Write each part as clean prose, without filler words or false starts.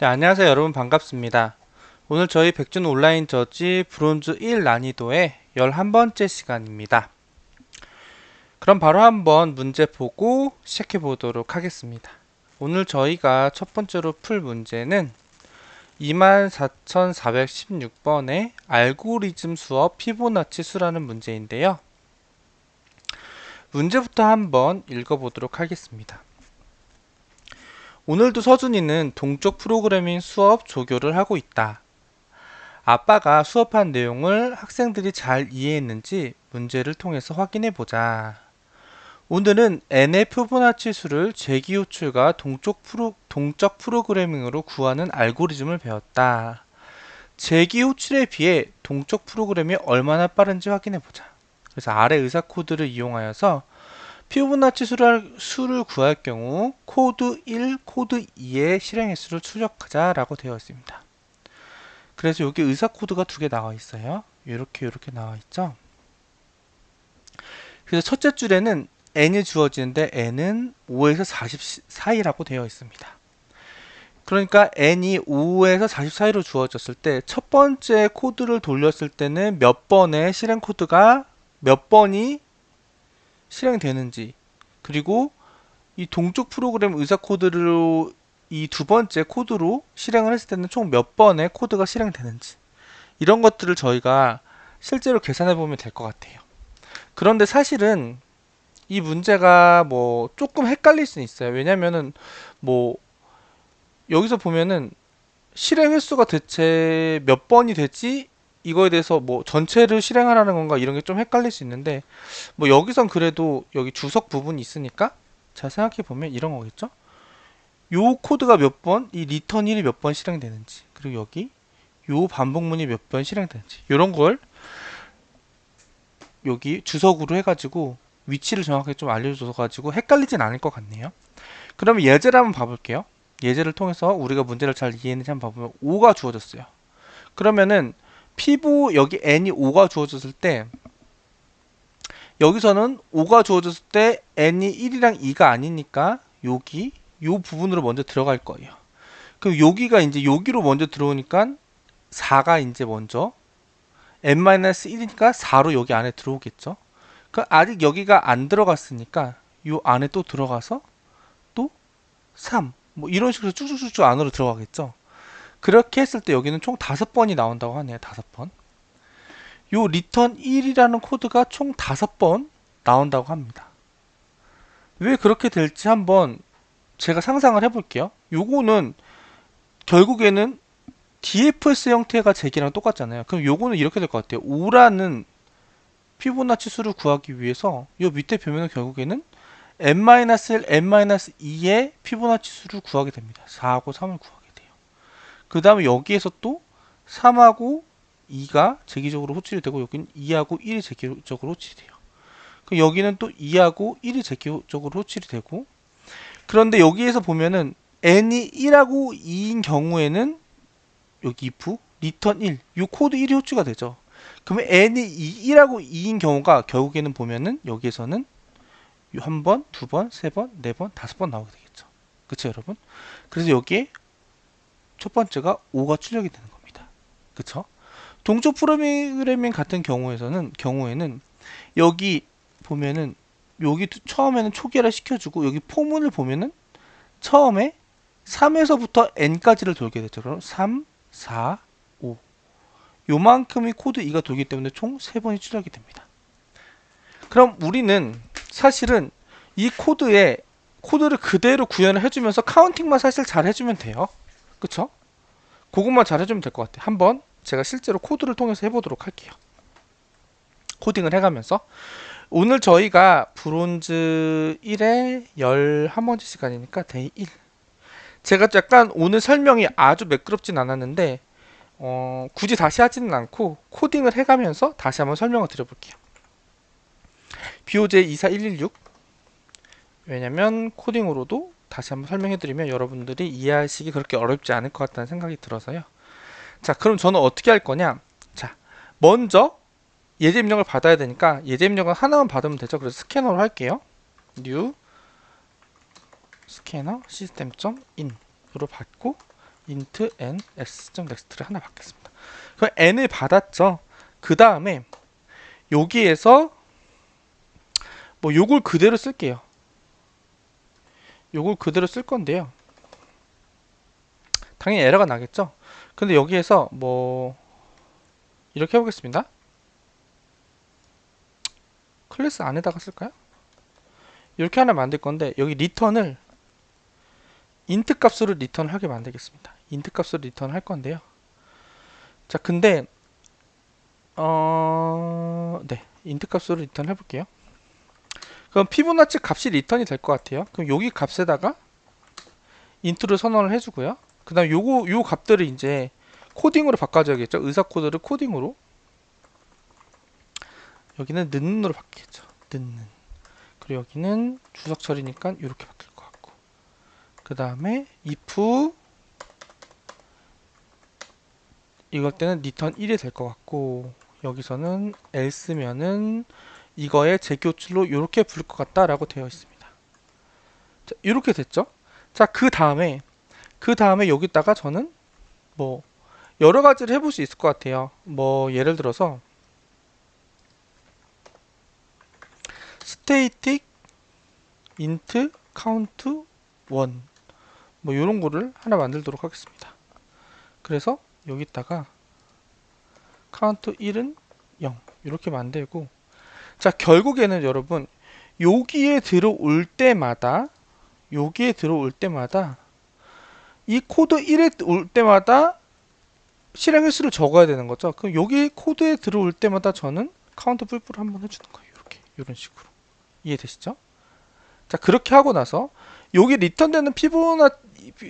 네, 안녕하세요 여러분 반갑습니다. 오늘 저희 백준 온라인 저지 브론즈 1 난이도의 11번째 시간입니다. 그럼 바로 한번 문제 보고 시작해 보도록 하겠습니다. 오늘 저희가 첫 번째로 풀 문제는 24416번의 알고리즘 수업 피보나치 수라는 문제인데요. 문제부터 한번 읽어보도록 하겠습니다. 오늘도 서준이는 동적 프로그래밍 수업 조교를 하고 있다. 아빠가 수업한 내용을 학생들이 잘 이해했는지 문제를 통해서 확인해 보자. 오늘은 n의 피보나치 수를 재기호출과 동적 프로그래밍으로 구하는 알고리즘을 배웠다. 재기호출에 비해 동적 프로그램이 얼마나 빠른지 확인해 보자. 그래서 아래 의사 코드를 이용하여서 피보나치 수를 구할 경우 코드 1, 코드 2의 실행 횟수를 출력하자 라고 되어 있습니다. 그래서 여기 의사 코드가 두 개 나와 있어요. 이렇게 나와 있죠. 그래서 첫째 줄에는 n이 주어지는데 n은 5에서 40 사이라고 되어 있습니다. 그러니까 n이 5에서 40 사이로 주어졌을 때 첫 번째 코드를 돌렸을 때는 몇 번의 실행 코드가 몇 번이 실행되는지, 그리고 이 동쪽 프로그램 의사 코드로 이 두 번째 코드로 실행을 했을 때는 총 몇 번의 코드가 실행되는지, 이런 것들을 저희가 실제로 계산해 보면 될 것 같아요. 그런데 사실은 이 문제가 뭐 조금 헷갈릴 수는 있어요. 왜냐면은 뭐 여기서 보면은 실행 횟수가 대체 몇 번이 되지, 이거에 대해서 뭐 전체를 실행하라는 건가, 이런 게 좀 헷갈릴 수 있는데, 뭐 여기선 그래도 여기 주석 부분이 있으니까 잘 생각해 보면 이런 거겠죠. 요 코드가 몇 번, 이 리턴 1이 몇 번 실행되는지, 그리고 여기 요 반복문이 몇 번 실행되는지, 이런 걸 여기 주석으로 해가지고 위치를 정확하게 좀 알려줘서 가지고 헷갈리진 않을 것 같네요. 그러면 예제를 한번 봐볼게요. 예제를 통해서 우리가 문제를 잘 이해했는지 한번 봐보면 5가 주어졌어요. 그러면은 피보 여기 n이 5가 주어졌을 때, 여기서는 5가 주어졌을 때 n이 1이랑 2가 아니니까 여기 요 부분으로 먼저 들어갈 거예요. 그럼 여기가 이제 여기로 먼저 들어오니까 4가 이제 먼저 n-1이니까 4로 여기 안에 들어오겠죠. 그 아직 여기가 안 들어갔으니까 요 안에 또 들어가서 또 3, 뭐 이런 식으로 쭉쭉쭉 안으로 들어가겠죠. 그렇게 했을 때 여기는 총 5번이 나온다고 하네요. 5번. 요 return 1이라는 코드가 총 5번 나온다고 합니다. 왜 그렇게 될지 한번 제가 상상을 해볼게요. 요거는 결국에는 DFS 형태가 제기랑 똑같잖아요. 그럼 요거는 이렇게 될 것 같아요. 5라는 피보나치 수를 구하기 위해서 요 밑에 표면은 결국에는 n-1, n-2의 피보나치 수를 구하게 됩니다. 4하고 3을 구하게 돼요. 그 다음에 여기에서 또 3하고 2가 제기적으로 호출이 되고, 여기는 2하고 1이 제기적으로 호출이 돼요. 여기는 또 2하고 1이 제기적으로 호출이 되고, 그런데 여기에서 보면은 n이 1하고 2인 경우에는 여기 if return 1, 이 코드 1이 호출가 되죠. 그러면 n이 1하고 2인 경우가 결국에는 보면은 여기에서는 한 번, 두 번, 세 번, 네 번, 5번 나오게 되겠죠. 그쵸 여러분? 그래서 여기에 첫 번째가 5가 출력이 되는 겁니다. 그쵸? 동적 프로그래밍 같은 경우에는 여기 보면은 여기 처음에는 초기화를 시켜주고, 여기 포문을 보면은 처음에 3에서부터 n까지를 돌게 되죠. 그럼 3, 4, 5 요만큼의 코드 2가 돌기 때문에 총 3번이 출력이 됩니다. 그럼 우리는 사실은 이 코드를 그대로 구현을 해주면서 카운팅만 사실 잘 해주면 돼요. 그쵸? 그것만 잘 해주면 될 것 같아요. 한번 제가 실제로 코드를 통해서 해보도록 할게요. 코딩을 해가면서 오늘 저희가 브론즈 1의 11번째 시간이니까 데이 1. 제가 약간 오늘 설명이 아주 매끄럽진 않았는데 굳이 다시 하지는 않고 코딩을 해가면서 다시 한번 설명을 드려볼게요. BOJ 24116. 왜냐면 코딩으로도 다시 한번 설명해드리면 여러분들이 이해하시기 그렇게 어렵지 않을 것 같다는 생각이 들어서요. 자, 그럼 저는 어떻게 할 거냐? 자, 먼저 예제 입력을 받아야 되니까 예제 입력은 하나만 받으면 되죠. 그래서 스캐너로 할게요. new 스캐너 시스템.in으로 받고, int n s.next를 하나 받겠습니다. 그럼 n을 받았죠. 그 다음에 여기에서 뭐 요걸 그대로 쓸게요. 요걸 그대로 쓸 건데요. 당연히 에러가 나겠죠. 근데 여기에서 뭐 이렇게 해보겠습니다. 클래스 안에다가 쓸까요? 이렇게 하나 만들 건데 여기 리턴을 int 값으로 리턴하게 만들겠습니다. int 값으로 리턴할 건데요. 자, 근데 네, int 값으로 리턴 해볼게요. 그럼 피보나치 값이 리턴이 될 것 같아요. 그럼 여기 값에다가 int를 선언을 해주고요. 그 다음 요 값들을 이제 코딩으로 바꿔줘야겠죠. 의사 코드를 코딩으로. 여기는 는으로 바뀌겠죠. 는. 그리고 여기는 주석 처리니까 이렇게 바뀔 것 같고. 그 다음에 if 이걸 때는 return 1이 될 것 같고, 여기서는 else면은 이거의 재교출로 이렇게 부를 것 같다라고 되어 있습니다. 자, 이렇게 됐죠. 자, 그 다음에 여기다가 저는 뭐 여러 가지를 해볼 수 있을 것 같아요. 뭐 예를 들어서 static int count 1 뭐 이런 거를 하나 만들도록 하겠습니다. 그래서 여기다가 count 1은 0 이렇게 만들고, 자, 결국에는 여러분 여기에 들어올 때마다 이 코드 1에 올 때마다 실행 횟수를 적어야 되는 거죠. 그럼 여기 코드에 들어올 때마다 저는 카운트 뿔뿔 한번 해주는 거예요. 이렇게 이런 식으로 이해되시죠? 자, 그렇게 하고 나서 여기 리턴되는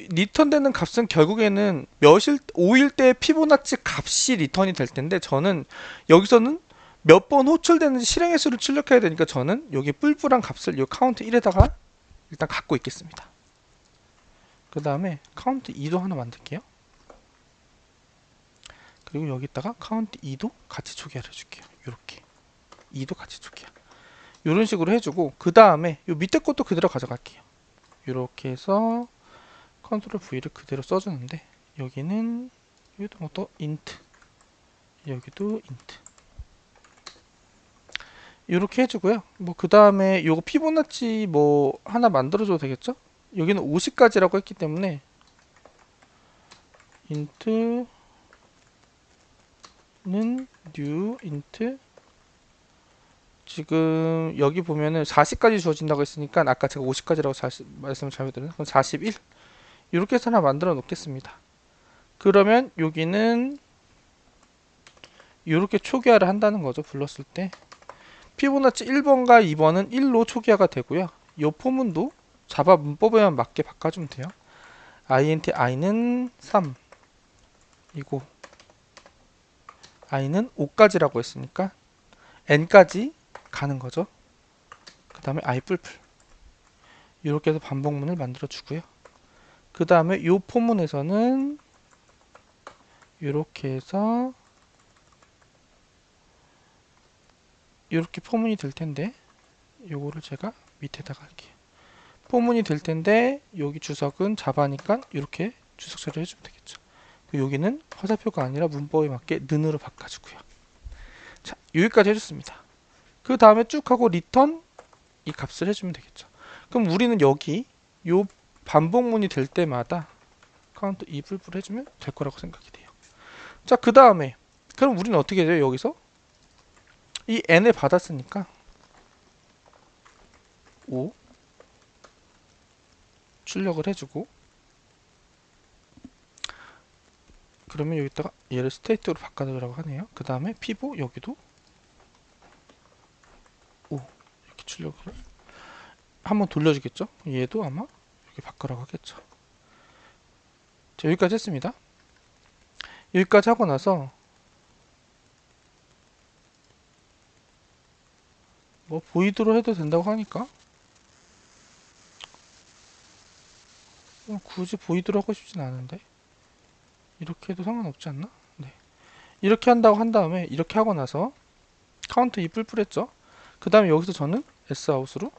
리턴되는 값은 결국에는 5일 때 피보나치 값이 리턴이 될 텐데, 저는 여기서는 몇 번 호출되는지 실행 횟수를 출력해야 되니까 저는 여기 뿔뿔한 값을 이 카운트 1에다가 일단 갖고 있겠습니다. 그 다음에 카운트 2도 하나 만들게요. 그리고 여기다가 카운트 2도 같이 초기화를 해줄게요. 이렇게 2도 같이 초기화 이런 식으로 해주고, 그 다음에 이 밑에 것도 그대로 가져갈게요. 이렇게 해서 컨트롤 V를 그대로 써주는데, 여기는 여기도 뭐 또 int, 여기도 int 이렇게 해주고요. 뭐 그 다음에 요거 피보나치 뭐 하나 만들어줘도 되겠죠? 여기는 50까지라고 했기 때문에 int는 new int, 지금 여기 보면은 40까지 주어진다고 했으니까 아까 제가 50까지라고 말씀을 잘못드렸네요. 그럼 41 이렇게 해서 하나 만들어 놓겠습니다. 그러면 여기는 이렇게 초기화를 한다는 거죠. 불렀을 때 피보나치 1번과 2번은 1로 초기화가 되고요. 이 포문도 자바 문법에만 맞게 바꿔주면 돼요. int i는 3이고 i는 5까지라고 했으니까 n까지 가는 거죠. 그 다음에 i 뿔뿔 이렇게 해서 반복문을 만들어 주고요. 그 다음에 이 포문에서는 이렇게 해서 이렇게 포문이 될 텐데, 요거를 제가 밑에다가 할게요. 포문이 될 텐데 여기 주석은 자바니까 이렇게 주석 처리를 해주면 되겠죠. 여기는 화살표가 아니라 문법에 맞게 는으로 바꿔주고요. 자, 여기까지 해줬습니다. 그 다음에 쭉 하고 리턴 이 값을 해주면 되겠죠. 그럼 우리는 여기 요 반복문이 될 때마다 카운트 2 뿔뿔 해주면 될 거라고 생각이 돼요. 자, 그 다음에 그럼 우리는 어떻게 돼요? 여기서 이 n을 받았으니까 5 출력을 해주고, 그러면 여기다가 얘를 스테이트로 바꿔주라고 하네요. 그 다음에 피보 여기도 5 이렇게 출력을 한번 돌려주겠죠. 얘도 아마 이렇게 바꾸라고 하겠죠. 자, 여기까지 했습니다. 여기까지 하고 나서 뭐 보이드로 해도 된다고 하니까 굳이 보이드로 하고 싶진 않은데 이렇게 해도 상관없지 않나? 네. 이렇게 한다고 한 다음에 이렇게 하고 나서 카운트 2 뿔뿔 했죠. 그 다음에 여기서 저는 S아웃으로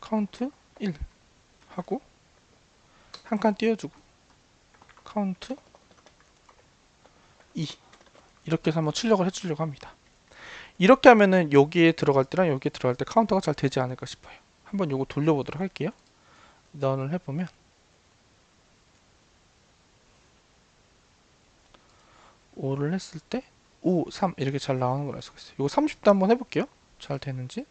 카운트 1 하고 한 칸 띄워주고 카운트 2 이렇게 해서 한번 출력을 해주려고 합니다. 이렇게 하면은 여기에 들어갈 때랑 여기에 들어갈 때 카운터가 잘 되지 않을까 싶어요. 한번 요거 돌려보도록 할게요. 런을 해보면 5를 했을 때 5, 3 이렇게 잘 나오는 걸 알 수가 있어요. 이거 30도 한번 해볼게요. 잘 되는지.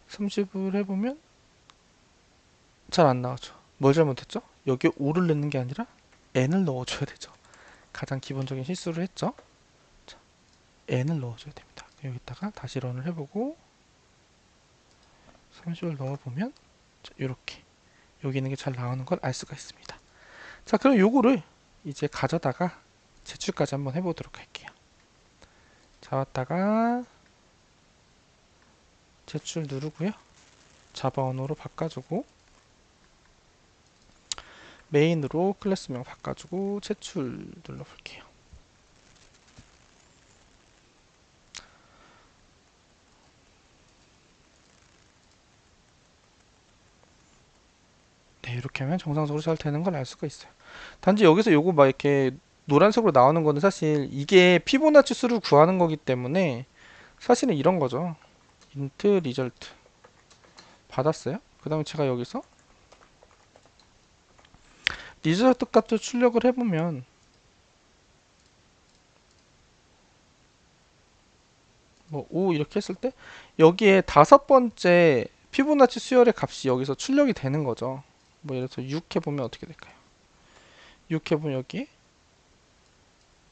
30을 해보면 잘 안 나오죠. 뭘 잘못했죠? 여기에 5를 넣는 게 아니라 n을 넣어줘야 되죠. 가장 기본적인 실수를 했죠. 자, n을 넣어줘야 됩니다. 여기다가 다시 런을 해보고 30을 넣어보면 이렇게 여기 있는 게 잘 나오는 걸 알 수가 있습니다. 자, 그럼 요거를 이제 가져다가 제출까지 한번 해보도록 할게요. 잡았다가 제출 누르고요. 자바 언어로 바꿔주고 메인으로 클래스명 바꿔주고 제출 눌러볼게요. 네, 이렇게 하면 정상적으로 잘 되는 걸 알 수가 있어요. 단지 여기서 요거 막 이렇게 노란색으로 나오는 거는 사실 이게 피보나치 수를 구하는 거기 때문에 사실은 이런 거죠. int result 받았어요. 그 다음에 제가 여기서 리저트 값도 출력을 해보면 뭐 5 이렇게 했을 때 여기에 5번째 피보나치 수열의 값이 여기서 출력이 되는 거죠. 뭐 예를 들어서 6 해보면 어떻게 될까요? 6 해보면 여기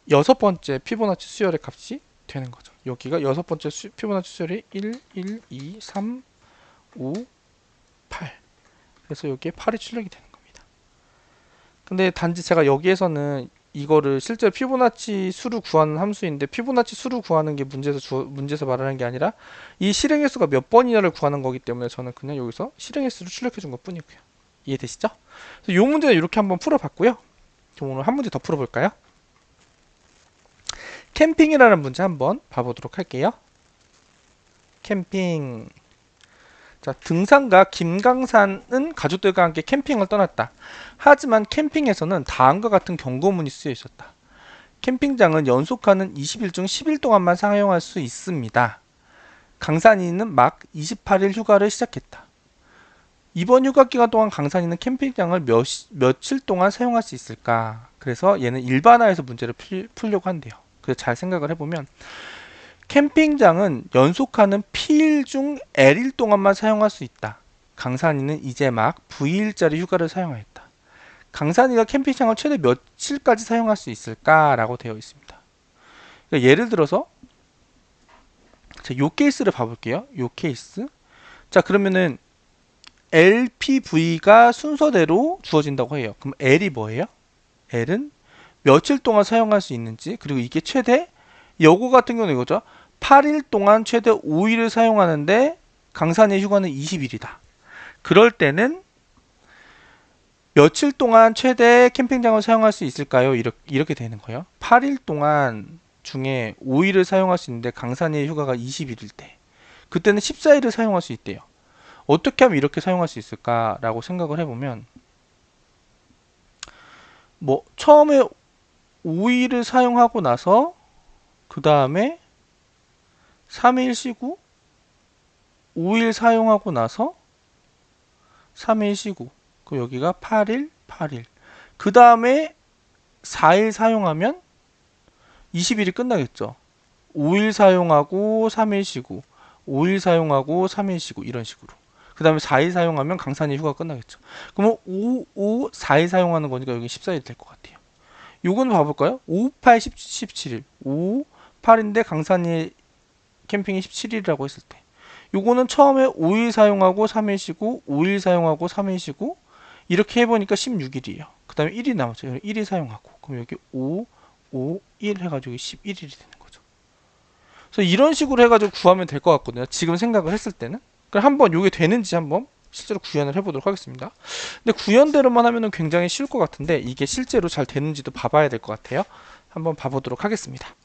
6번째 피보나치 수열의 값이 되는 거죠. 여기가 6번째 피보나치 수열이 1, 1, 2, 3, 5, 8. 그래서 여기에 8이 출력이 되는 겁니다. 근데 단지 제가 여기에서는 이거를 실제 피보나치 수를 구하는 함수인데 피보나치 수를 구하는 게 문제에서 말하는 게 아니라 이 실행 횟수가 몇 번이냐를 구하는 거기 때문에 저는 그냥 여기서 실행 횟수를 출력해 준 것 뿐이고요. 이해되시죠? 그래서 이 문제는 이렇게 한번 풀어봤고요. 그럼 오늘 한 문제 더 풀어볼까요? 캠핑이라는 문제 한번 봐보도록 할게요. 캠핑. 자, 등산가 김강산은 가족들과 함께 캠핑을 떠났다. 하지만 캠핑에서는 다음과 같은 경고문이 쓰여 있었다. 캠핑장은 연속하는 20일 중 10일 동안만 사용할 수 있습니다. 강산이는 막 28일 휴가를 시작했다. 이번 휴가 기간 동안 강산이는 캠핑장을 며칠 동안 사용할 수 있을까? 그래서 얘는 일반화해서 문제를 풀려고 한대요. 그래서 잘 생각을 해보면 캠핑장은 연속하는 P일 중 L일 동안만 사용할 수 있다. 강산이는 이제 막 V일짜리 휴가를 사용하였다. 강산이가 캠핑장을 최대 며칠까지 사용할 수 있을까라고 되어 있습니다. 그러니까 예를 들어서 요 케이스를 봐볼게요. 요 케이스. 자, 그러면은 LPV가 순서대로 주어진다고 해요. 그럼 L이 뭐예요? L은 며칠 동안 사용할 수 있는지, 그리고 이게 최대, 요거 같은 경우는 이거죠. 8일 동안 최대 5일을 사용하는데 강산의 휴가는 20일이다. 그럴 때는 며칠 동안 최대 캠핑장을 사용할 수 있을까요? 이렇게 되는 거예요. 8일 동안 중에 5일을 사용할 수 있는데 강산의 휴가가 20일일 때 그때는 14일을 사용할 수 있대요. 어떻게 하면 이렇게 사용할 수 있을까라고 생각을 해보면 뭐 처음에 5일을 사용하고 나서 그 다음에 3일 쉬고 5일 사용하고 나서 3일 쉬고 그 여기가 8일 8일 그 다음에 4일 사용하면 20일이 끝나겠죠. 5일 사용하고 3일 쉬고 5일 사용하고 3일 쉬고 이런 식으로 그 다음에 4일 사용하면 강산이 휴가가 끝나겠죠. 그러면 5, 5, 4일 사용하는 거니까 여기 14일 될 것 같아요. 요거는 봐볼까요? 5, 8, 17일 5, 8인데 강산이 캠핑이 17일이라고 했을 때 요거는 처음에 5일 사용하고 3일 쉬고 5일 사용하고 3일 쉬고 이렇게 해보니까 16일이에요. 그 다음에 1이 남았죠. 1일 사용하고 그럼 여기 5, 5, 1 해가지고 11일이 되는 거죠. 그래서 이런 식으로 해가지고 구하면 될 것 같거든요. 지금 생각을 했을 때는. 그럼 한번 이게 되는지 한번 실제로 구현을 해보도록 하겠습니다. 근데 구현대로만 하면은 굉장히 쉬울 것 같은데 이게 실제로 잘 되는지도 봐봐야 될 것 같아요. 한번 봐보도록 하겠습니다.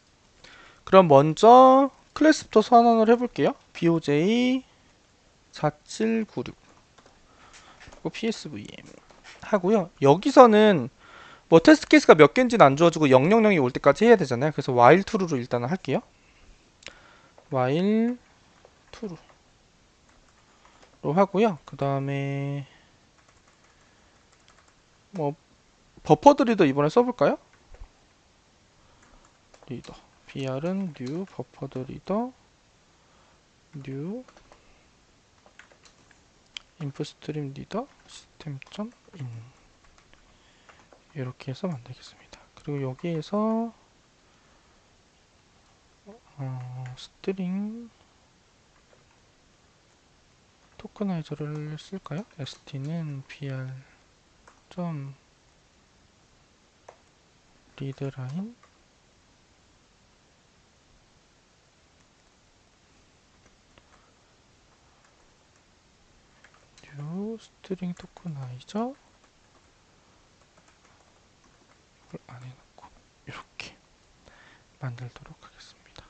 그럼 먼저 클래스부터 선언을 해볼게요. BOJ 4796 그리고 PSVM 하고요. 여기서는 뭐 테스트 케이스가 몇 개인지는 안 주어지고 000이 올 때까지 해야 되잖아요. 그래서 while true로 일단은 할게요. while true로 하고요. 그 다음에 뭐 버퍼드 리더 이번에 써볼까요? 리더 br은 new 버퍼드 리더 new infostream 리더 system.in 이렇게 해서 만들겠습니다. 그리고 여기에서 스트링 토크나이저를 쓸까요? st는 br 점 리드라인 뉴 스트링 토크나이저 안 해놓고 이렇게 만들도록 하겠습니다.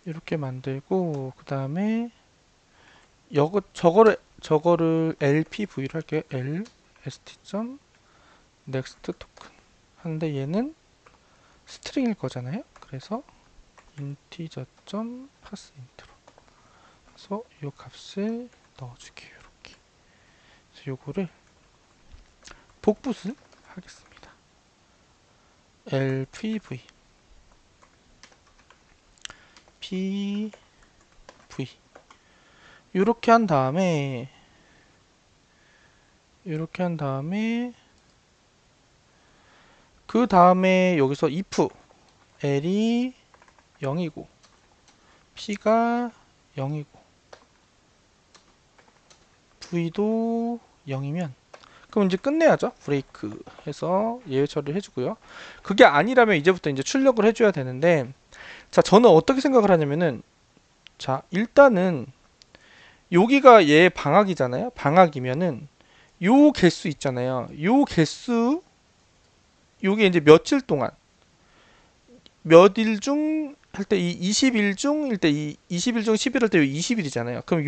이렇게 만들고 그 다음에 저거를 lpv로 할게요. st.next 토큰 하는데 얘는 스트링일 거잖아요. 그래서 integer.parseInt로 그래서 이 값을 넣어줄게요. 이렇게 그래서 요거를 복붙을 하겠습니다. lpv pv 이렇게 한 다음에 그 다음에 여기서 if l이 0이고 p가 0이고 v도 0이면 그럼 이제 끝내야죠. 브레이크 해서 예외 처리를 해주고요. 그게 아니라면 이제부터 이제 출력을 해줘야 되는데, 자, 저는 어떻게 생각을 하냐면은, 자, 일단은 여기가 얘 방학이잖아요. 방학이면은 요 개수 있잖아요. 요 개수 요게 이제 며칠 동안 몇 일 중 할 때 이 20일 중일 때 이 20일 중 11월 때 20일이잖아요. 그럼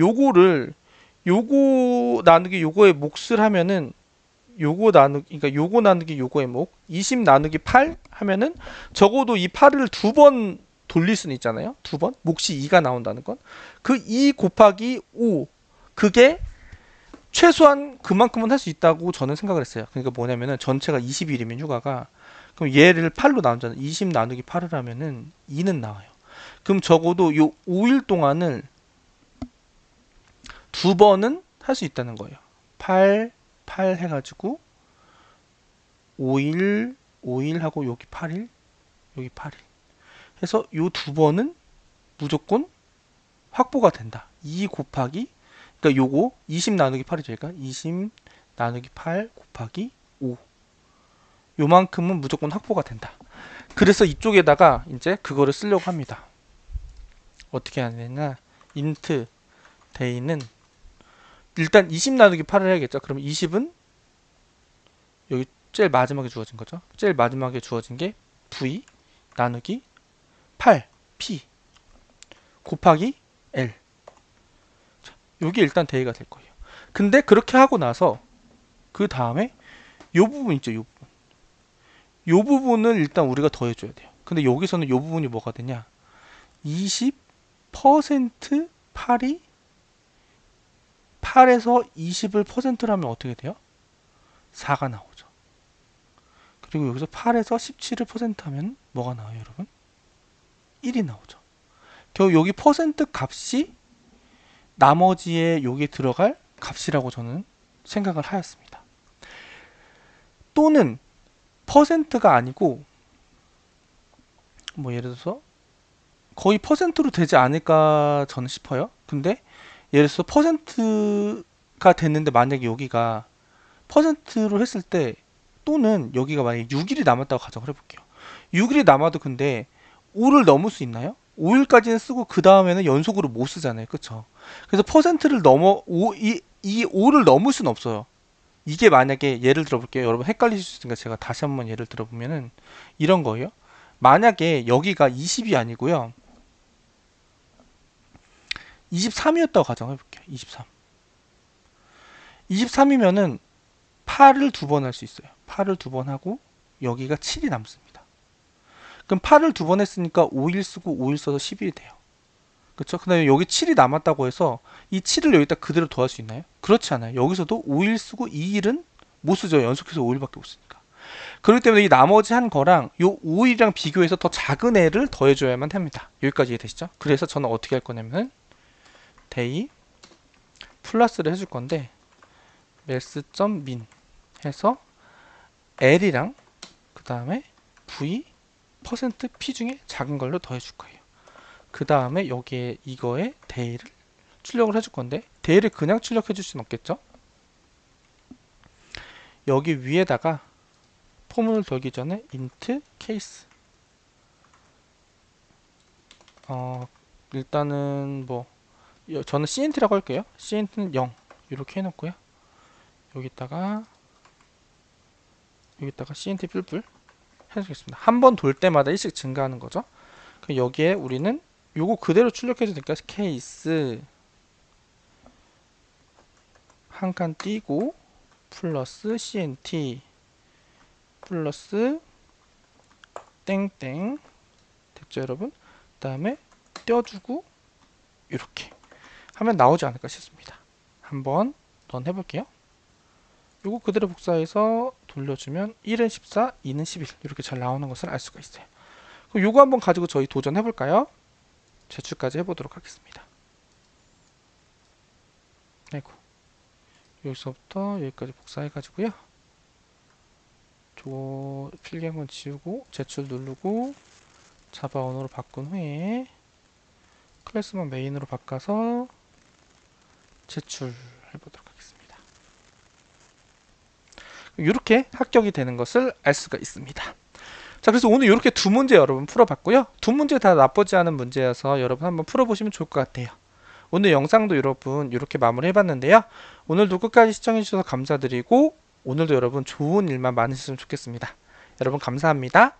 요거 나누기 요거의 몫을 하면은 그러니까 요거 나누기 요거의 몫 20 나누기 8 하면은 적어도 이 8을 두 번 돌릴 수는 있잖아요. 두 번 몫이 2가 나온다는 건 그 2 곱하기 5 그게 최소한 그만큼은 할 수 있다고 저는 생각을 했어요. 그러니까 뭐냐면은 전체가 20일이면 휴가가 그럼 얘를 8로 나누잖아요. 20 나누기 8을 하면은 2는 나와요. 그럼 적어도 요 5일 동안을 두 번은 할 수 있다는 거예요. 8 해가지고 5일 하고 여기 8일 여기 8일 해서 요 두 번은 무조건 확보가 된다. 2 곱하기 그러니까 요거 20 나누기 8이죠. 그러니까 20 나누기 8 곱하기 5 요만큼은 무조건 확보가 된다. 그래서 이쪽에다가 이제 그거를 쓰려고 합니다. 어떻게 해야 되냐 int day는 일단 20 나누기 8을 해야겠죠. 그럼 20은 여기 제일 마지막에 주어진 거죠. 제일 마지막에 주어진 게 v 나누기 8 p 곱하기 l 자, 여기 일단 day가 될 거예요. 근데 그렇게 하고 나서 그 다음에 요 부분 있죠. 요 부분 요 부분을 일단 우리가 더해줘야 돼요. 근데 여기서는 요 부분이 뭐가 되냐 20% 8이 8에서 20을 퍼센트로 하면 어떻게 돼요? 4가 나오죠. 그리고 여기서 8에서 17을 퍼센트 하면 뭐가 나와요, 여러분? 1이 나오죠. 결국 여기 퍼센트 값이 나머지에 여기 들어갈 값이라고 저는 생각을 하였습니다. 또는 퍼센트가 아니고 뭐 예를 들어서 거의 퍼센트로 되지 않을까 저는 싶어요. 근데 예를 들어서 퍼센트가 됐는데 만약에 여기가 퍼센트로 했을 때 또는 여기가 만약에 6일이 남았다고 가정을 해볼게요. 6일이 남아도 근데 5를 넘을 수 있나요? 5일까지는 쓰고 그 다음에는 연속으로 못 쓰잖아요. 그쵸? 그래서 퍼센트를 이 5를 넘을 수는 없어요. 이게 만약에 예를 들어볼게요. 여러분 헷갈리실 수 있으니까 제가 다시 한번 예를 들어보면은 이런 거예요. 만약에 여기가 20이 아니고요. 23이었다고 가정해볼게요. 23. 23이면은 8을 두 번 할 수 있어요. 8을 두 번 하고 여기가 7이 남습니다. 그럼 8을 두 번 했으니까 5일 쓰고 5일 써서 11이 돼요. 그렇죠? 그 다음에 여기 7이 남았다고 해서 이 7을 여기다 그대로 더할 수 있나요? 그렇지 않아요. 여기서도 5일 쓰고 2일은 못 쓰죠. 연속해서 5일밖에 못 쓰니까. 그렇기 때문에 이 나머지 한 거랑 요 5일이랑 비교해서 더 작은 애를 더해줘야만 합니다. 여기까지 이해되시죠? 그래서 저는 어떻게 할 거냐면 day 플러스를 해줄 건데 mass.min 해서 l이랑 그 다음에 v %p 중에 작은 걸로 더해줄 거예요. 그 다음에 여기에 이거에 day를 출력을 해줄 건데 day를 그냥 출력해 줄 수는 없겠죠. 여기 위에다가 포문을 돌기 전에 int case 일단은 뭐 저는 cnt라고 할게요. cnt는 0 이렇게 해놓고요. 여기다가 cnt 뿔뿔 해주겠습니다. 한 번 돌 때마다 1씩 증가하는 거죠. 여기에 우리는 요거 그대로 출력해도 되니까 케이스 한 칸 띄고 플러스 cnt 플러스 땡땡 됐죠 여러분? 그 다음에 떼어주고 이렇게 하면 나오지 않을까 싶습니다. 한번 런 해볼게요. 요거 그대로 복사해서 돌려주면 1은 14, 2는 11 이렇게 잘 나오는 것을 알 수가 있어요. 그럼 요거 한번 가지고 저희 도전해볼까요? 제출까지 해보도록 하겠습니다. 아이고 여기서부터 여기까지 복사해가지고요. 저 필기한 지우고 제출 누르고 자바 언어로 바꾼 후에 클래스만 메인으로 바꿔서 제출해보도록 하겠습니다. 이렇게 합격이 되는 것을 알 수가 있습니다. 자, 그래서 오늘 이렇게 두 문제 여러분 풀어봤고요. 두 문제 다 나쁘지 않은 문제여서 여러분 한번 풀어보시면 좋을 것 같아요. 오늘 영상도 여러분 이렇게 마무리 해봤는데요. 오늘도 끝까지 시청해주셔서 감사드리고 오늘도 여러분 좋은 일만 많으셨으면 좋겠습니다. 여러분 감사합니다.